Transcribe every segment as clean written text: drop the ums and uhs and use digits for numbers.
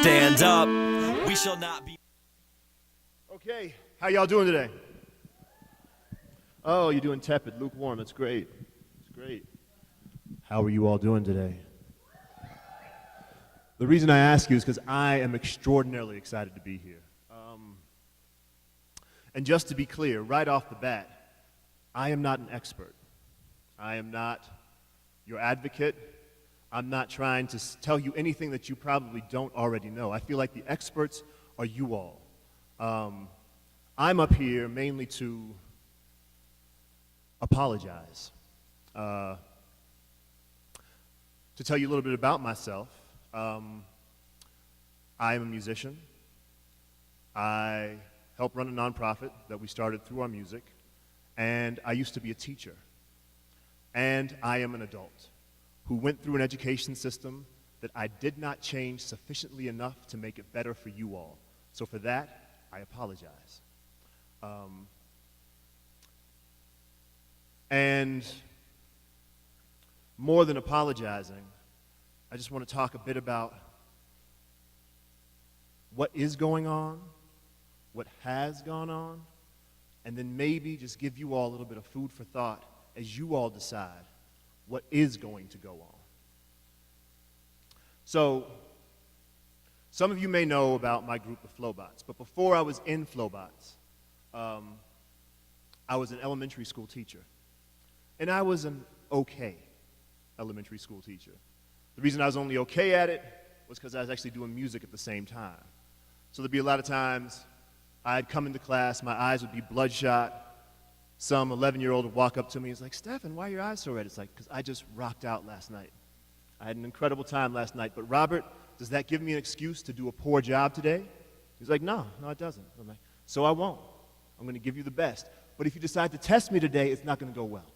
stand up. We shall not be. Okay, how y'all doing today? Oh, you're doing tepid, lukewarm. That's great. That's great. How are you all doing today? The reason I ask you is because I am extraordinarily excited to be here. And just to be clear, right off the bat, I am not an expert. I am not your advocate. I'm not trying to tell you anything that you probably don't already know. I feel like the experts are you all. I'm up here mainly to apologize. To tell you a little bit about myself, I am a musician. I help run a nonprofit that we started through our music, and I used to be a teacher. And I am an adult who went through an education system that I did not change sufficiently enough to make it better for you all. So for that, I apologize. And more than apologizing, I just want to talk a bit about what is going on, what has gone on, and then maybe just give you all a little bit of food for thought as you all decide what is going to go on. So, some of you may know about my group of Flowbots, but before I was in Flowbots, I was an elementary school teacher. And I was an okay elementary school teacher. The reason I was only okay at it was because I was actually doing music at the same time. So there'd be a lot of times I'd come into class, my eyes would be bloodshot. Some 11-year-old would walk up to me and he's like, "Stephen, why are your eyes so red?" It's like, because I just rocked out last night. I had an incredible time last night. But Robert, does that give me an excuse to do a poor job today? He's like, no, it doesn't. I'm like, so I won't. I'm going to give you the best. But if you decide to test me today, it's not going to go well.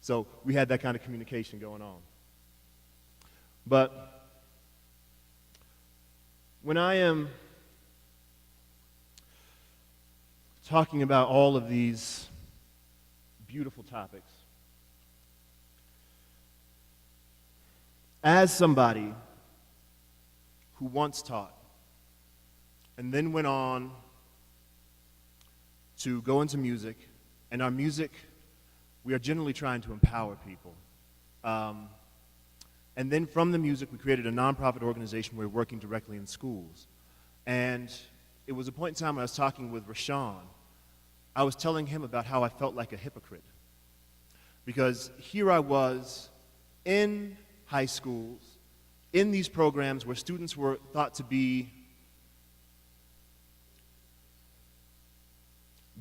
So we had that kind of communication going on. But when I am talking about all of these beautiful topics, as somebody who once taught and then went on to go into music, and our music, we are generally trying to empower people. And then from the music, we created a nonprofit organization where we're working directly in schools. And it was a point in time when I was talking with Rashawn, I was telling him about how I felt like a hypocrite. Because here I was in high schools, in these programs where students were thought to be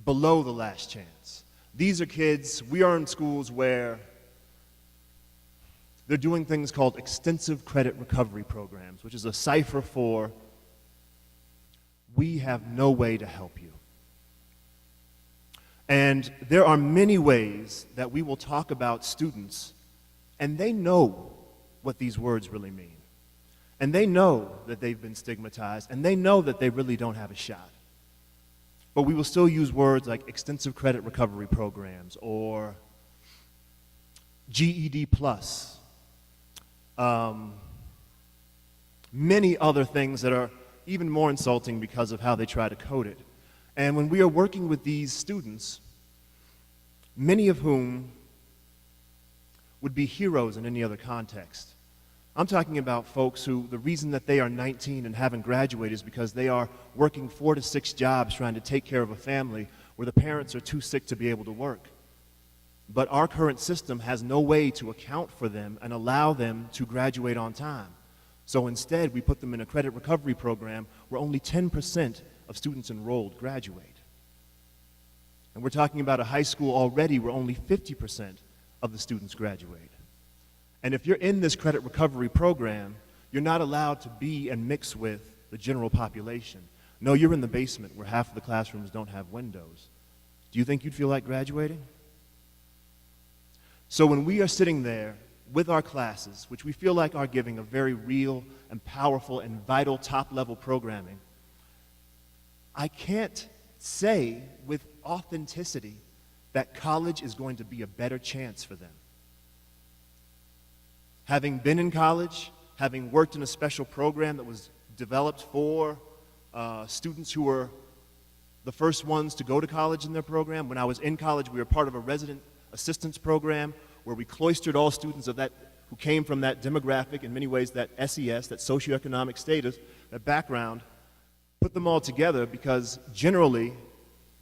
below the last chance. These are kids, we are in schools where they're doing things called extensive credit recovery programs, which is a cipher for, we have no way to help you. And there are many ways that we will talk about students, and they know what these words really mean. And they know that they've been stigmatized, and they know that they really don't have a shot. But we will still use words like extensive credit recovery programs or GED plus. Many other things that are even more insulting because of how they try to code it. And when we are working with these students, many of whom would be heroes in any other context, I'm talking about folks who the reason that they are 19 and haven't graduated is because they are working 4 to 6 jobs trying to take care of a family where the parents are too sick to be able to work. But our current system has no way to account for them and allow them to graduate on time. So instead, we put them in a credit recovery program where only 10% of students enrolled graduate. And we're talking about a high school already where only 50% of the students graduate. And if you're in this credit recovery program, you're not allowed to be and mix with the general population. No, you're in the basement where half of the classrooms don't have windows. Do you think you'd feel like graduating? So when we are sitting there with our classes, which we feel like are giving a very real and powerful and vital top-level programming, I can't say with authenticity that college is going to be a better chance for them. Having been in college, having worked in a special program that was developed for students who were the first ones to go to college in their program. When I was in college, we were part of a resident assistance program where we cloistered all students of that who came from that demographic, in many ways that SES, that socioeconomic status, that background, put them all together because generally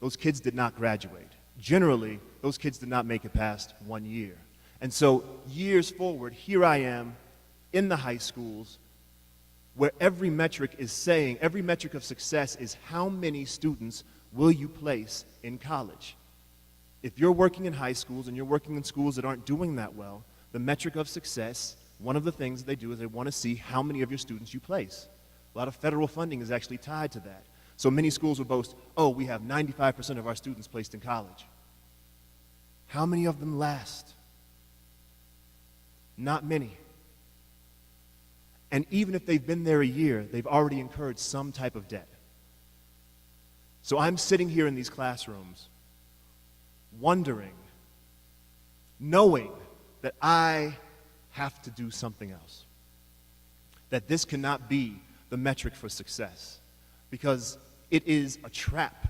those kids did not graduate. Generally, those kids did not make it past 1 year. And so years forward, here I am in the high schools where every metric is saying, every metric of success is how many students will you place in college. If you're working in high schools and you're working in schools that aren't doing that well, the metric of success, one of the things they do is they want to see how many of your students you place. A lot of federal funding is actually tied to that. So many schools will boast, oh, we have 95% of our students placed in college. How many of them last? Not many. And even if they've been there a year, they've already incurred some type of debt. So I'm sitting here in these classrooms wondering, knowing that I have to do something else. That this cannot be the metric for success. Because it is a trap.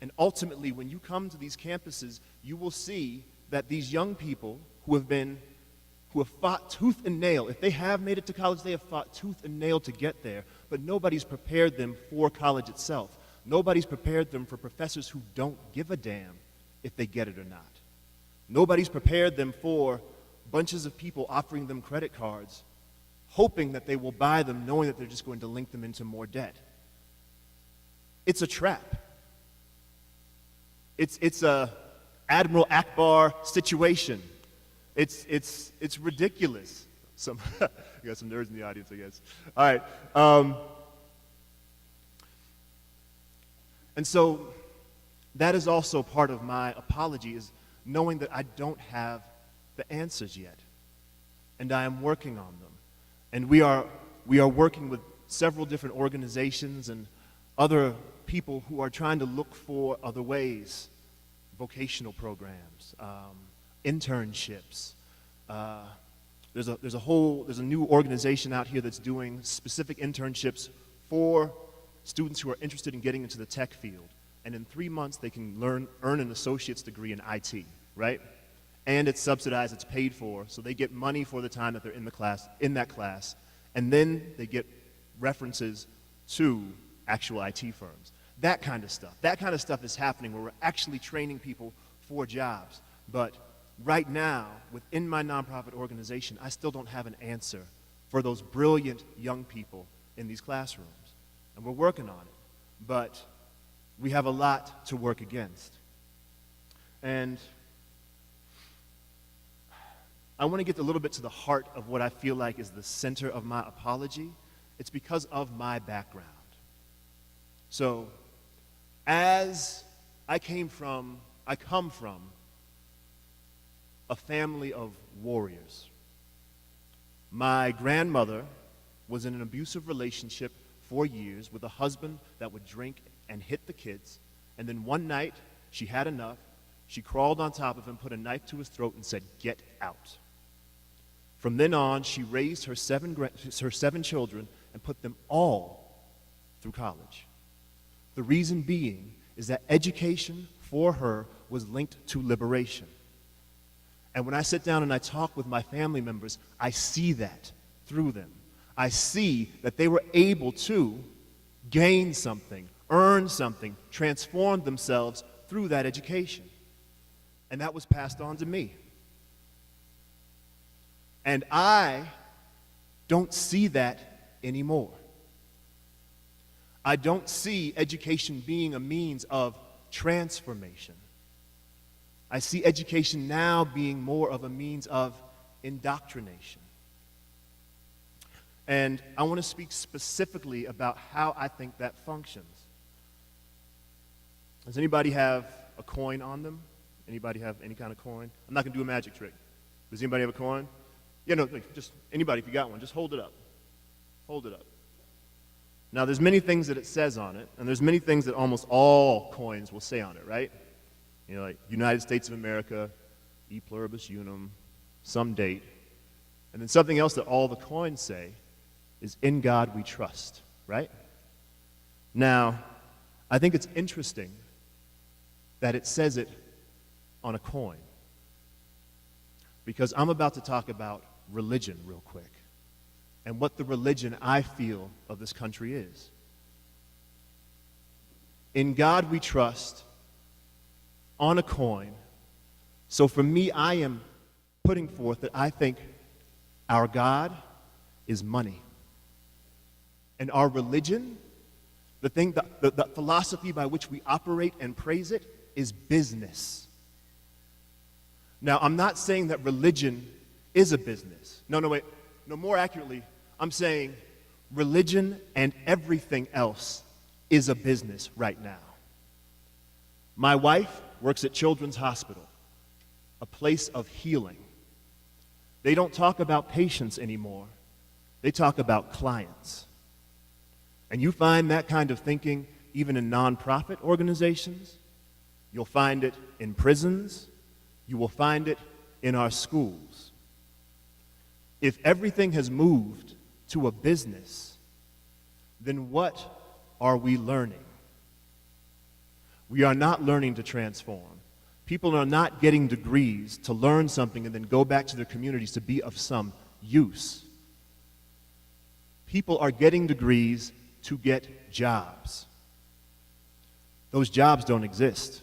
And ultimately, when you come to these campuses, you will see that these young people who have fought tooth and nail, if they have made it to college, they have fought tooth and nail to get there, but nobody's prepared them for college itself. Nobody's prepared them for professors who don't give a damn if they get it or not. Nobody's prepared them for bunches of people offering them credit cards, hoping that they will buy them, knowing that they're just going to link them into more debt. It's a trap. It's a Admiral Akbar situation. It's ridiculous. You got some nerds in the audience, I guess. All right. And so that is also part of my apology, is knowing that I don't have the answers yet. And I am working on them. And we are working with several different organizations and other people who are trying to look for other ways, vocational programs, internships. There's a new organization out here that's doing specific internships for students who are interested in getting into the tech field. And in 3 months, they can earn an associate's degree in IT, right? And it's subsidized, it's paid for, so they get money for the time that they're in that class, and then they get references to actual IT firms. That kind of stuff is happening where we're actually training people for jobs. But right now, within my nonprofit organization, I still don't have an answer for those brilliant young people in these classrooms. And we're working on it. But we have a lot to work against. And I want to get a little bit to the heart of what I feel like is the center of my apology. It's because of my background. So, as I come from a family of warriors. My grandmother was in an abusive relationship for years with a husband that would drink and hit the kids, and then one night she had enough. She crawled on top of him, put a knife to his throat, and said, "Get out." From then on, she raised her seven children and put them all through college. The reason being is that education for her was linked to liberation. And when I sit down and I talk with my family members, I see that through them. I see that they were able to gain something, earn something, transform themselves through that education. And that was passed on to me. And I don't see that anymore. I don't see education being a means of transformation. I see education now being more of a means of indoctrination. And I want to speak specifically about how I think that functions. Does anybody have a coin on them? Anybody have any kind of coin? I'm not going to do a magic trick. Does anybody have a coin? Yeah, no, just anybody, if you got one, just hold it up. Hold it up. Now, there's many things that it says on it, and there's many things that almost all coins will say on it, right? You know, like United States of America, e pluribus unum, some date. And then something else that all the coins say is "In God we trust," right? Now, I think it's interesting that it says it on a coin, because I'm about to talk about religion real quick and what the religion I feel of this country is. In God we trust on a coin. So for me, I am putting forth that I think our God is money. And our religion, the philosophy by which we operate and praise it, is business. Now, I'm not saying that religion is a business. No, wait. No, more accurately, I'm saying religion and everything else is a business right now. My wife works at Children's Hospital, a place of healing. They don't talk about patients anymore. They talk about clients. And you find that kind of thinking even in nonprofit organizations. You'll find it in prisons. You will find it in our schools. If everything has moved to a business, then what are we learning? We are not learning to transform. People are not getting degrees to learn something and then go back to their communities to be of some use. People are getting degrees to get jobs. Those jobs don't exist.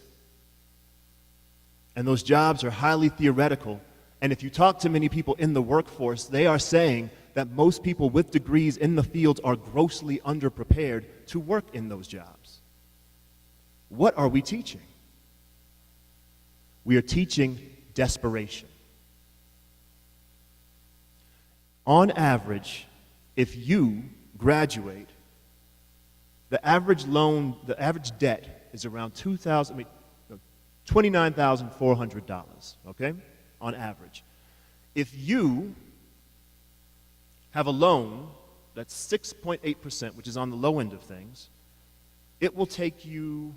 And those jobs are highly theoretical. And if you talk to many people in the workforce, they are saying that most people with degrees in the fields are grossly underprepared to work in those jobs. What are we teaching? We are teaching desperation. On average, if you graduate, the average debt is around $29,400, okay, on average. If you have a loan that's 6.8%, which is on the low end of things, it will take you,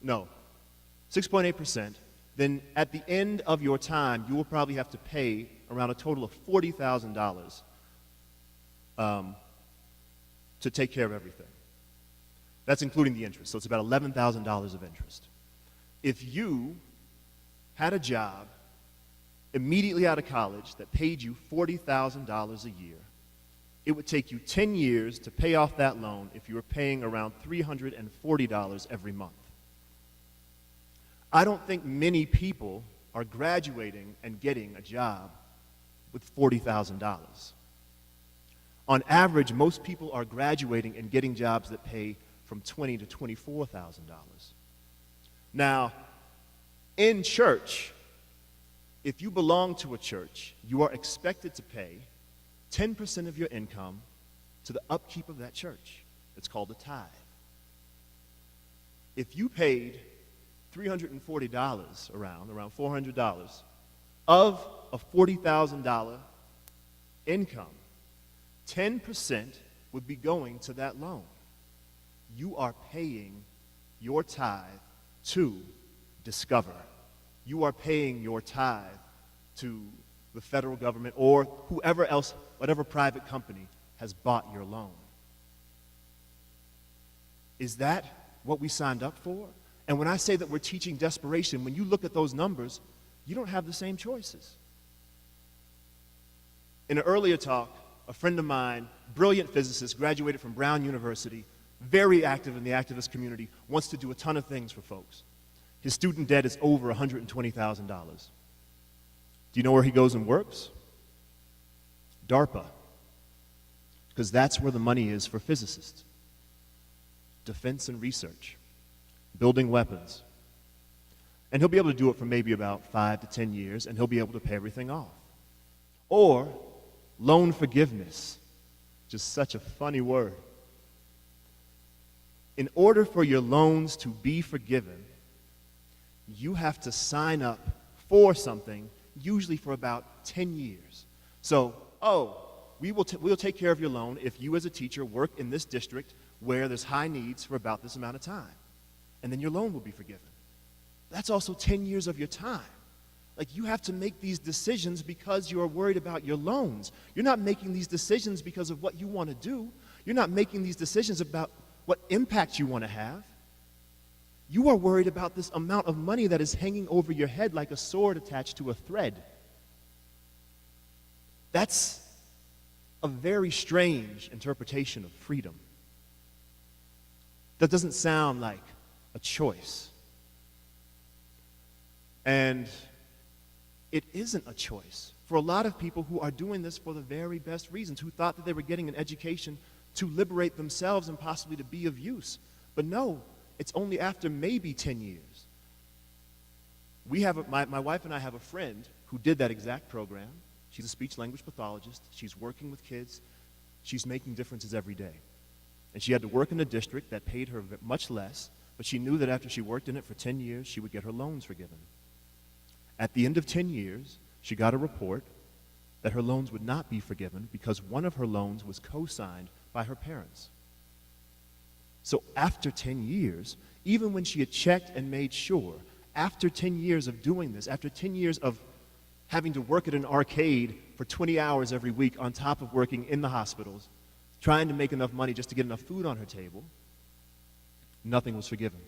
6.8%, then at the end of your time, you will probably have to pay around a total of $40,000 to take care of everything. That's including the interest, so it's about $11,000 of interest. If you had a job immediately out of college that paid you $40,000 a year, it would take you 10 years to pay off that loan if you were paying around $340 every month. I don't think many people are graduating and getting a job with $40,000. On average, most people are graduating and getting jobs that pay from $20,000 to $24,000. Now, in church, if you belong to a church, you are expected to pay 10% of your income to the upkeep of that church. It's called a tithe. If you paid $340 around $400 of a $40,000 income, 10% would be going to that loan. You are paying your tithe to Discover. You are paying your tithe to the federal government or whoever else, whatever private company has bought your loan. Is that what we signed up for? And when I say that we're teaching desperation, when you look at those numbers, you don't have the same choices. In an earlier talk, a friend of mine, brilliant physicist, graduated from Brown University, very active in the activist community, wants to do a ton of things for folks. His student debt is over $120,000. Do you know where he goes and works? DARPA. Because that's where the money is for physicists. Defense and research. Building weapons. And he'll be able to do it for maybe about 5 to 10 years, and he'll be able to pay everything off. Or loan forgiveness. Just such a funny word. In order for your loans to be forgiven, you have to sign up for something, usually for about 10 years. So, we'll take care of your loan if you as a teacher work in this district where there's high needs for about this amount of time. And then your loan will be forgiven. That's also 10 years of your time. Like, you have to make these decisions because you're worried about your loans. You're not making these decisions because of what you want to do. You're not making these decisions about what impact you want to have. You are worried about this amount of money that is hanging over your head like a sword attached to a thread. That's a very strange interpretation of freedom. That doesn't sound like a choice. And it isn't a choice for a lot of people who are doing this for the very best reasons, who thought that they were getting an education to liberate themselves and possibly to be of use. But no, it's only after maybe 10 years. My wife and I have a friend who did that exact program. She's a speech-language pathologist. She's working with kids. She's making differences every day. And she had to work in a district that paid her much less, but she knew that after she worked in it for 10 years, she would get her loans forgiven. At the end of 10 years, she got a report that her loans would not be forgiven because one of her loans was co-signed by her parents. So after 10 years, even when she had checked and made sure, after 10 years of doing this, after 10 years of having to work at an arcade for 20 hours every week on top of working in the hospitals, trying to make enough money just to get enough food on her table, nothing was forgiven.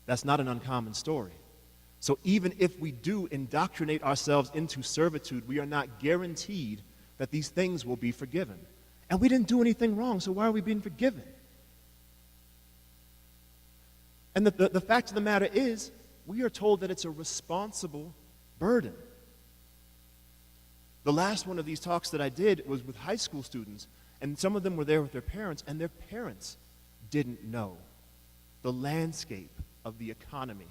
That's not an uncommon story. So even if we do indoctrinate ourselves into servitude, we are not guaranteed that these things will be forgiven. And we didn't do anything wrong, so why are we being forgiven? And the fact of the matter is, we are told that it's a responsible burden. The last one of these talks that I did was with high school students, and some of them were there with their parents, and their parents didn't know the landscape of the economy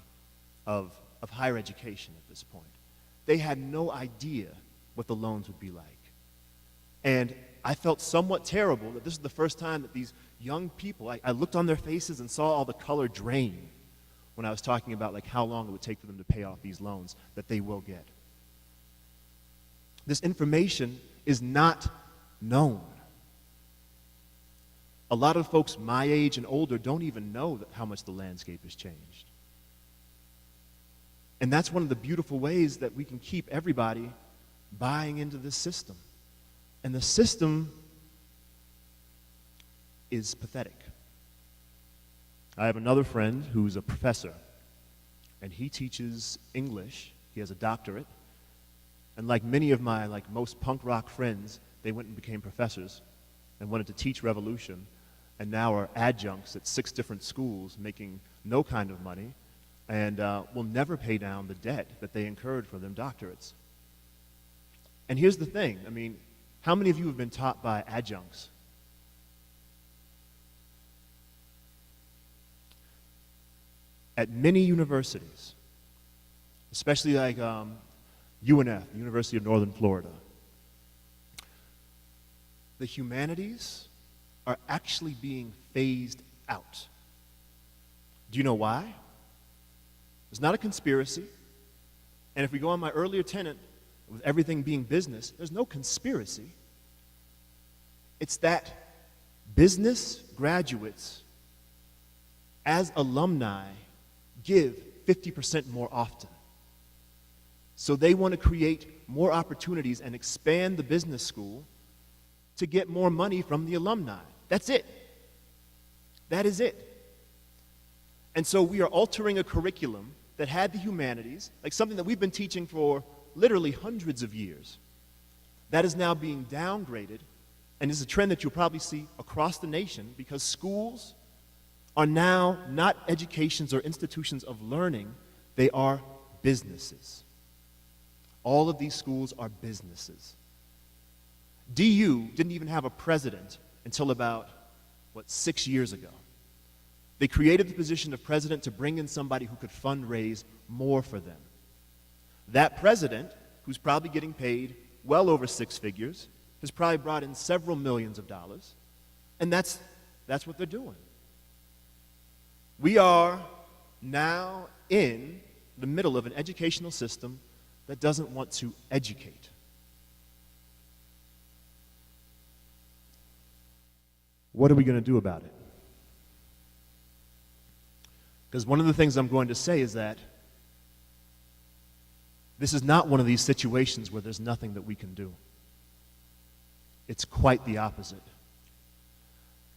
of higher education at this point. They had no idea what the loans would be like. And I felt somewhat terrible that this is the first time that these young people, I looked on their faces and saw all the color drain when I was talking about like how long it would take for them to pay off these loans that they will get. This information is not known. A lot of folks my age and older don't even know how much the landscape has changed. And that's one of the beautiful ways that we can keep everybody buying into this system. And the system is pathetic. I have another friend who's a professor, and he teaches English. He has a doctorate. And like many of my, most punk rock friends, they went and became professors and wanted to teach revolution, and now are adjuncts at 6 different schools making no kind of money, and will never pay down the debt that they incurred for them doctorates. And here's the thing, how many of you have been taught by adjuncts? At many universities, especially like UNF, the University of Northern Florida, the humanities are actually being phased out. Do you know why? It's not a conspiracy. And if we go on my earlier tenet, with everything being business, there's no conspiracy. It's that business graduates, as alumni, give 50% more often. So they want to create more opportunities and expand the business school to get more money from the alumni. That's it. That is it. And so we are altering a curriculum that had the humanities, like something that we've been teaching for literally hundreds of years. That is now being downgraded, and is a trend that you'll probably see across the nation because schools are now not educations or institutions of learning, they are businesses. All of these schools are businesses. DU didn't even have a president until about, 6 years ago. They created the position of president to bring in somebody who could fundraise more for them. That president, who's probably getting paid well over 6 figures, has probably brought in several millions of dollars, and that's what they're doing. We are now in the middle of an educational system that doesn't want to educate. What are we going to do about it? Because one of the things I'm going to say is that This is not one of these situations where there's nothing that we can do. It's quite the opposite.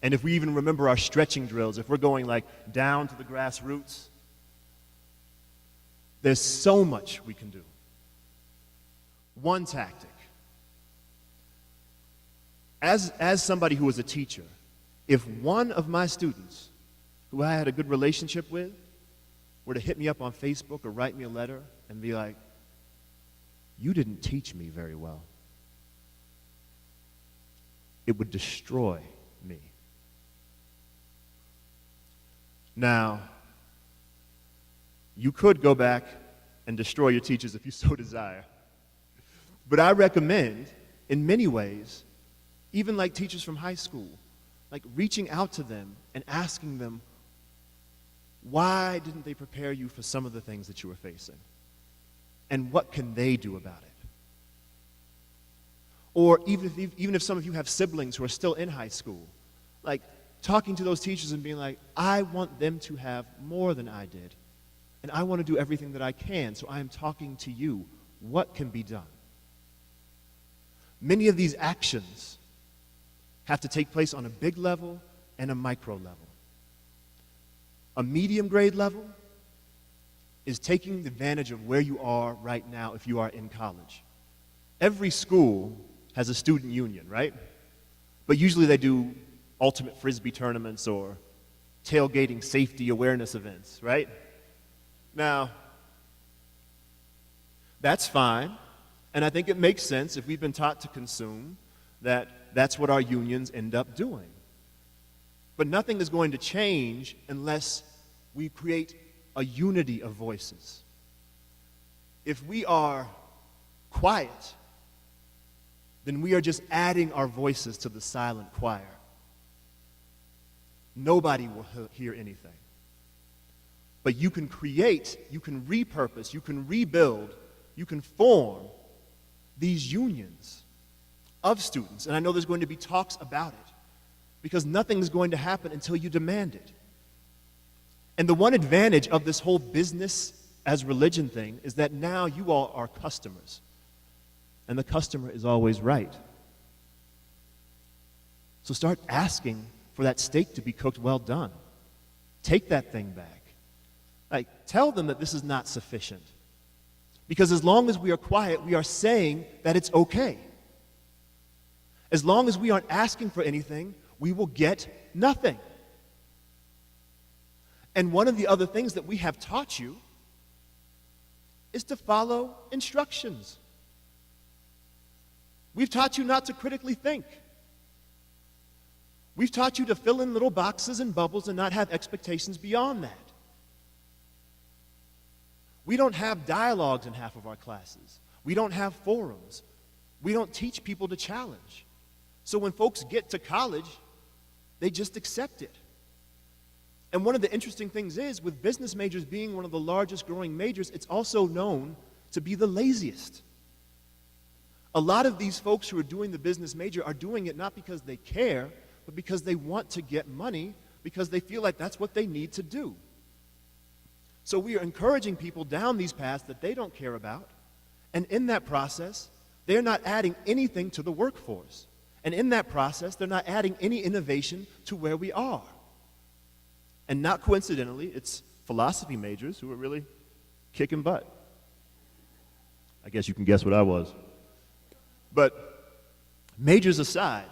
And if we even remember our stretching drills, if we're going like down to the grassroots, there's so much we can do. One tactic. As somebody who was a teacher, if one of my students who I had a good relationship with were to hit me up on Facebook or write me a letter and be like, "You didn't teach me very well," it would destroy me. Now, you could go back and destroy your teachers if you so desire. But I recommend, in many ways, even like teachers from high school, like reaching out to them and asking them, why didn't they prepare you for some of the things that you were facing? And what can they do about it? Or even if some of you have siblings who are still in high school, like talking to those teachers and being like, I want them to have more than I did, and I want to do everything that I can, so I am talking to you. What can be done? Many of these actions have to take place on a big level and a micro level. A medium grade level is taking advantage of where you are right now if you are in college. Every school has a student union, right? But usually they do ultimate frisbee tournaments or tailgating safety awareness events, right? Now, that's fine, and I think it makes sense if we've been taught to consume that that's what our unions end up doing. But nothing is going to change unless we create a unity of voices. If we are quiet, then we are just adding our voices to the silent choir. Nobody will hear anything. But you can create, you can repurpose, you can rebuild, you can form these unions of students. And I know there's going to be talks about it, because nothing is going to happen until you demand it. And the one advantage of this whole business as religion thing is that now you all are customers. And the customer is always right. So start asking for that steak to be cooked well done. Take that thing back. Like, tell them that this is not sufficient. Because as long as we are quiet, we are saying that it's okay. As long as we aren't asking for anything, we will get nothing. And one of the other things that we have taught you is to follow instructions. We've taught you not to critically think. We've taught you to fill in little boxes and bubbles and not have expectations beyond that. We don't have dialogues in half of our classes. We don't have forums. We don't teach people to challenge. So when folks get to college, they just accept it. And one of the interesting things is, with business majors being one of the largest growing majors, it's also known to be the laziest. A lot of these folks who are doing the business major are doing it not because they care, but because they want to get money, because they feel like that's what they need to do. So we are encouraging people down these paths that they don't care about, and in that process, they're not adding anything to the workforce. And in that process, they're not adding any innovation to where we are. And not coincidentally, it's philosophy majors who are really kicking butt. I guess you can guess what I was. But majors aside,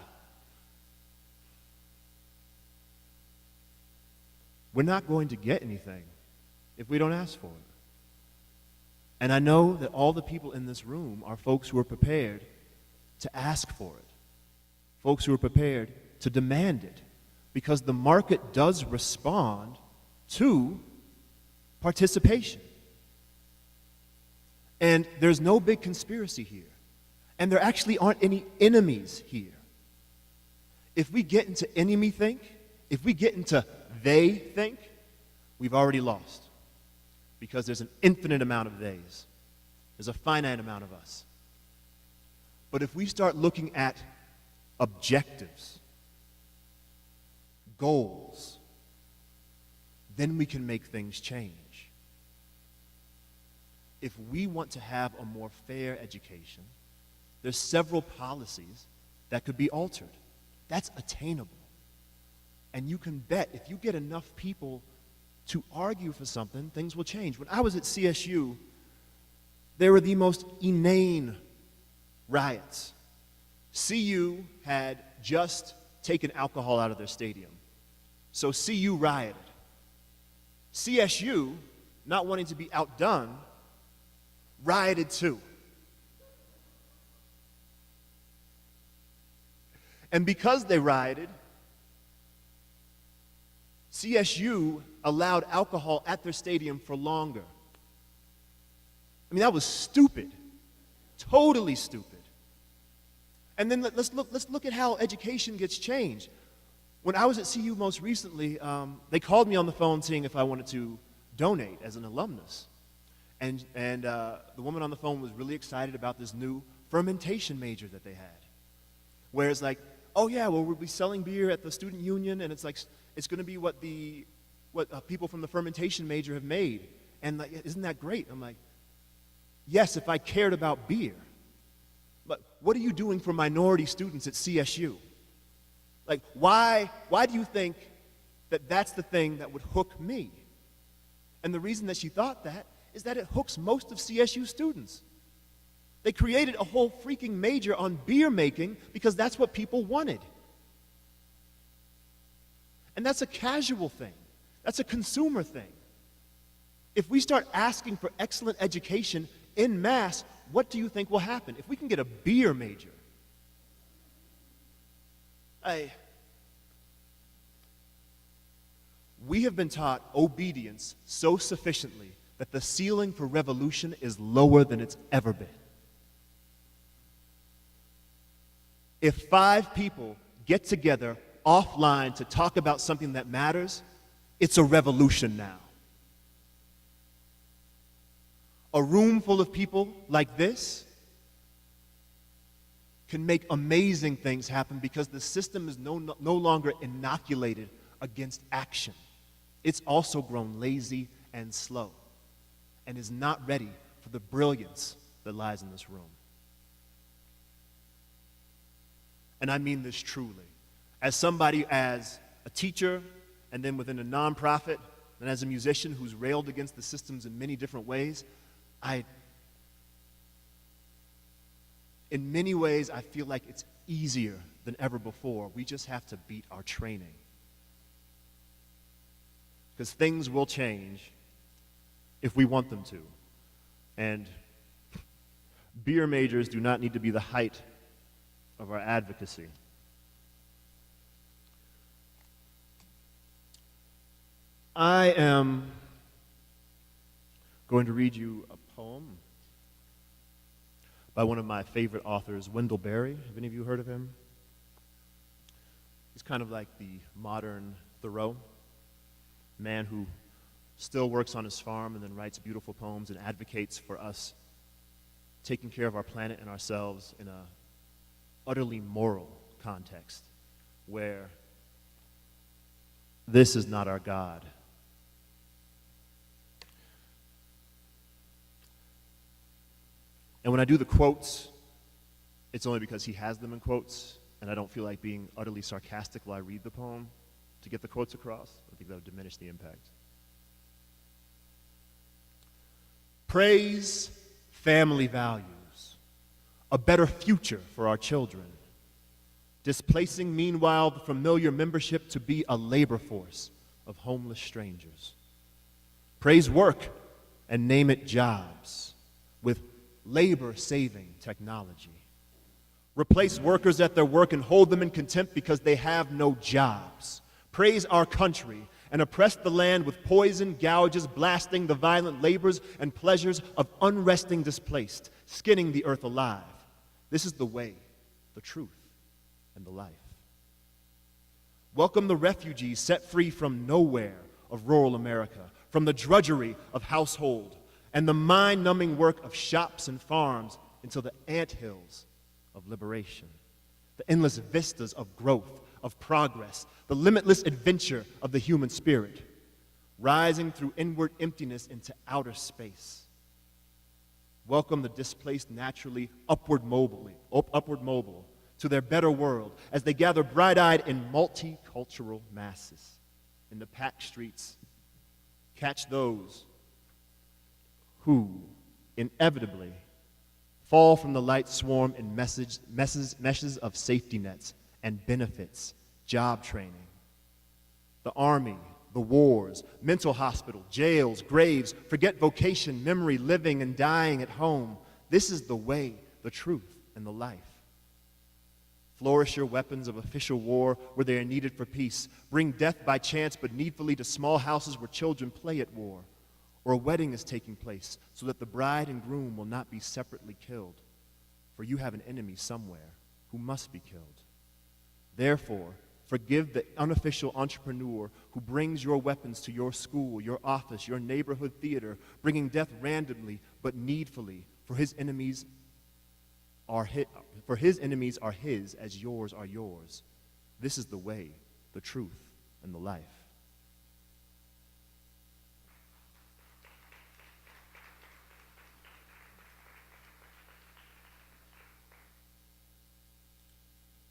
we're not going to get anything if we don't ask for it. And I know that all the people in this room are folks who are prepared to ask for it, folks who are prepared to demand it, because the market does respond to participation. And there's no big conspiracy here. And there actually aren't any enemies here. If we get into enemy think, if we get into they think, we've already lost. Because there's an infinite amount of theys. There's a finite amount of us. But if we start looking at objectives, goals, then we can make things change. if we want to have a more fair education, there's several policies that could be altered. That's attainable. And you can bet if you get enough people to argue for something, things will change. When I was at CSU, there were the most inane riots. CU had just taken alcohol out of their stadium. So CU rioted. CSU, not wanting to be outdone, rioted too. And because they rioted, CSU allowed alcohol at their stadium for longer. I mean, that was stupid. Totally stupid. And then let's look at how education gets changed. When I was at CU most recently, they called me on the phone saying if I wanted to donate as an alumnus. And the woman on the phone was really excited about this new fermentation major that they had. Where it's like, oh yeah, well we'll be selling beer at the student union, and it's like it's going to be what people from the fermentation major have made. And like, isn't that great? I'm like, yes, if I cared about beer. But what are you doing for minority students at CSU? Like, why do you think that that's the thing that would hook me? And the reason that she thought that is that it hooks most of CSU students. They created a whole freaking major on beer making because that's what people wanted. And that's a casual thing. That's a consumer thing. If we start asking for excellent education en masse, what do you think will happen? If we can get a beer major, we have been taught obedience so sufficiently that the ceiling for revolution is lower than it's ever been. If 5 people get together offline to talk about something that matters, it's a revolution now. A room full of people like this can make amazing things happen because the system is no longer inoculated against action. It's also grown lazy and slow and is not ready for the brilliance that lies in this room. And I mean this truly. As somebody, as a teacher, and then within a nonprofit, and as a musician who's railed against the systems in many different ways, in many ways, I feel like it's easier than ever before. We just have to beat our training. Because things will change if we want them to. And beer majors do not need to be the height of our advocacy. I am going to read you a poem by one of my favorite authors, Wendell Berry. Have any of you heard of him? He's kind of like the modern Thoreau, man who still works on his farm and then writes beautiful poems and advocates for us taking care of our planet and ourselves in a utterly moral context where this is not our God. And when I do the quotes, it's only because he has them in quotes, and I don't feel like being utterly sarcastic while I read the poem to get the quotes across. I think that would diminish the impact. Praise family values, a better future for our children, displacing meanwhile the familiar membership to be a labor force of homeless strangers. Praise work and name it jobs with labor-saving technology. Replace workers at their work and hold them in contempt because they have no jobs. Praise our country and oppress the land with poison gouges, blasting the violent labors and pleasures of unresting displaced, skinning the earth alive. This is the way, the truth, and the life. Welcome the refugees set free from nowhere of rural America, from the drudgery of household, and the mind-numbing work of shops and farms into the anthills of liberation, the endless vistas of growth, of progress, the limitless adventure of the human spirit, rising through inward emptiness into outer space. Welcome the displaced naturally upward mobile to their better world as they gather bright-eyed in multicultural masses in the packed streets. Catch those who inevitably fall from the light swarm in meshes of safety nets and benefits, job training. The army, the wars, mental hospital, jails, graves, forget vocation, memory, living and dying at home. This is the way, the truth, and the life. Flourish your weapons of official war where they are needed for peace. Bring death by chance but needfully to small houses where children play at war, or a wedding is taking place so that the bride and groom will not be separately killed. For you have an enemy somewhere who must be killed. Therefore, forgive the unofficial entrepreneur who brings your weapons to your school, your office, your neighborhood theater, bringing death randomly but needfully, for his enemies are his as yours are yours. This is the way, the truth, and the life.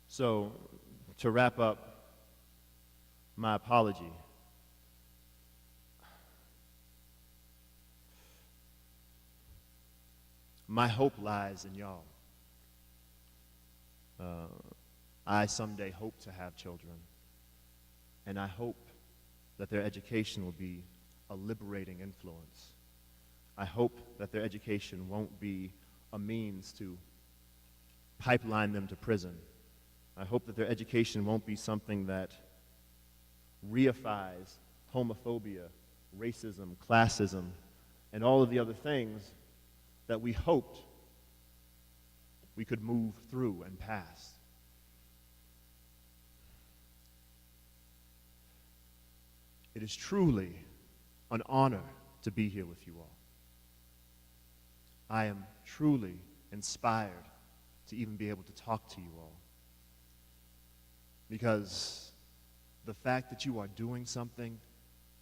So, to wrap up my apology, my hope lies in y'all. I someday hope to have children, and I hope that their education will be a liberating influence. I hope that their education won't be a means to pipeline them to prison. I hope that their education won't be something that reifies homophobia, racism, classism, and all of the other things that we hoped we could move through and past. It is truly an honor to be here with you all. I am truly inspired to even be able to talk to you all. Because the fact that you are doing something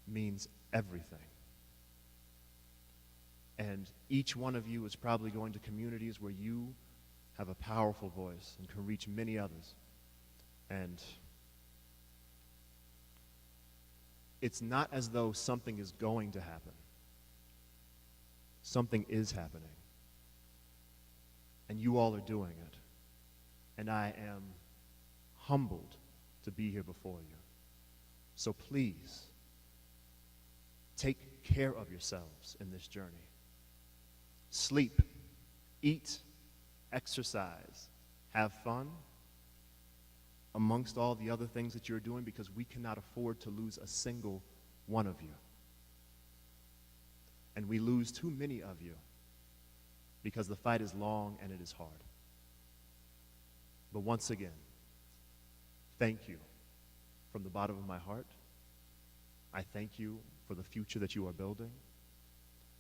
means everything. And each one of you is probably going to communities where you have a powerful voice and can reach many others. And it's not as though something is going to happen. Something is happening. And you all are doing it. And I am humbled to be here before you. So please, take care of yourselves in this journey. Sleep, eat, exercise, have fun, amongst all the other things that you're doing, because we cannot afford to lose a single one of you. And we lose too many of you because the fight is long and it is hard. But once again, thank you from the bottom of my heart. I thank you for the future that you are building.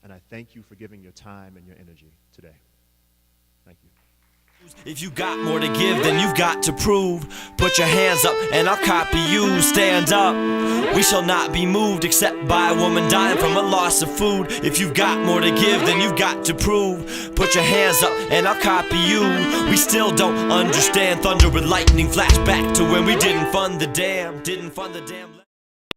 And I thank you for giving your time and your energy today. Thank you. If you got more to give than you've got to prove, put your hands up and I'll copy you. Stand up. We shall not be moved except by a woman dying from a loss of food. If you've got more to give than you've got to prove, put your hands up and I'll copy you. We still don't understand thunder and lightning flash back to when we didn't fund the dam.